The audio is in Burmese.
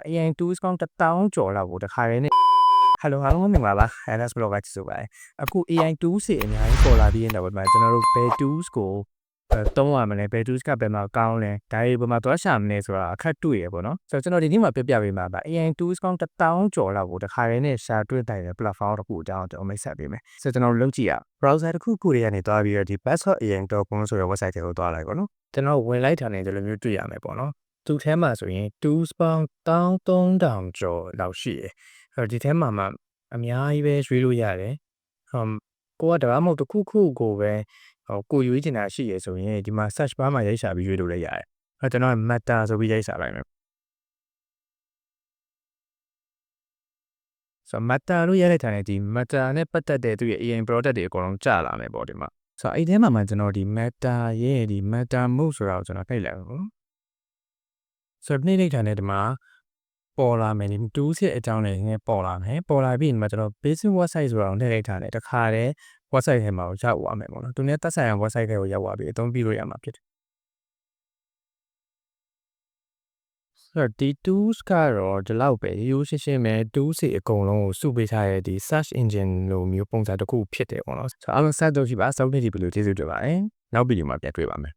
AI tools ကောင်း1000ကျော်လောက်ကိုတခါတည်းနဲ့ Hello အားလုံးမင်္ဂလာပါ NS Blog ကဆိုပါတယ်အခု AI tools တွေအများကြီးပေါ်လာပြီးတဲ့နောက်ပိုင်းကျွန်တော်တို့ဘယ် tools ကိုသုံးရမလဲဘယ် tools ကဘယ်မှာကောင်းလဲဒါတွေဘယ်မှာသွားရှာမလဲဆိုတာအခက်တွေ့ရပေါ့နော်ဆိုတော့ကျွန်တော်ဒီနေ့မှာပြပြပေးမှာပါ AI tools ကောင်း1000ကျော်လောက်ကိုတခါတည်းနဲ့ရှာတွေ့တဲ့ platform တစ်ခုအကြောင်းကျွန်တော်မိတ်ဆက်ပေးမယ်ဆိုတော့ကျွန်တော်လုပ်ကြည့်ရအောင် browser တစ်ခုခုတွေကနေသွားပြီးတော့ဒီ password.ai.com ဆိုတဲ့ website တွေကိုသွားလိုက်ပေါ့နော်ကျွန်တော်ဝင်လိုက်တာနဲ့ဒီလိုမျိုးတွေ့ရမယ်ပေါ့နော်သူထဲမှာဆိုရင် tools ပေါင်း13000ကျော်လောက်ရှိတယ်ဒီထဲမှာအများကြီးပဲရွေးလို့ရတယ်ကိုကတပတ်မဟုတ်တစ်ခုခုကိုပဲကိုရွေးချင်တာရှိရဆိုရင်ဒီမှာ search bar မှာရိုက်ရှာပြီးရွေးလို့လည်းရတယ်ကျွန်တော် matter ဆိုပြီးရိုက်ရှာလိုက်မယ်ဆိုတော့ matter လို့ရိုက်လိုက်တာနဲ့ဒီ matter နဲ့ပတ်သက်တဲ့သူရဲ့ AI product တွေအကုန်လုံးကျလာမယ်ပေါ့ဒီမှာဆိုတော့အဲ့ထဲမှာကျွန်တော်ဒီ matter ရဲ့ဒီ matter mode ဆိုတာကိုကျွန်တော်နှိပ်လိုက်အောင်ဆိုတော့နှိပ်လိုက်တာနဲ့ဒီမှာပေါ်လာမယ်ဒီ tools ရဲ့အကြောင်းလေးငယ်ပေါ်လာမယ်ပေါ်လာပြီးဒီမှာကျွန်တော် basic website ဆိုတာကိုနှိပ်လိုက်တာနဲ့တခါတည်း website ထဲမှာရောက်သွားမယ်ပေါ့နော်သူနဲ့သက်ဆိုင်ရာ website ထဲကိုရောက်သွားပြီးအသုံးပြုလို့ရမှာဖြစ်တယ်ဆိုတော့ဒီ tools ကတော့ဒီလောက်ပဲရိုးရှင်းရှင်းပဲ tools တွေအကုန်လုံးကိုစုပေးထားတဲ့ဒီ search engine လိုမျိုးပုံစံတစ်ခုဖြစ်တယ်ပေါ့နော်ဆိုတော့အားလုံးစတော့ကြည့်ပါစောင့်နေကြည့်ပြီးလို့ကျေးဇူးတင်ပါတယ်နောက်ဗီဒီယိုမှာပြန်တွေ့ပါမယ်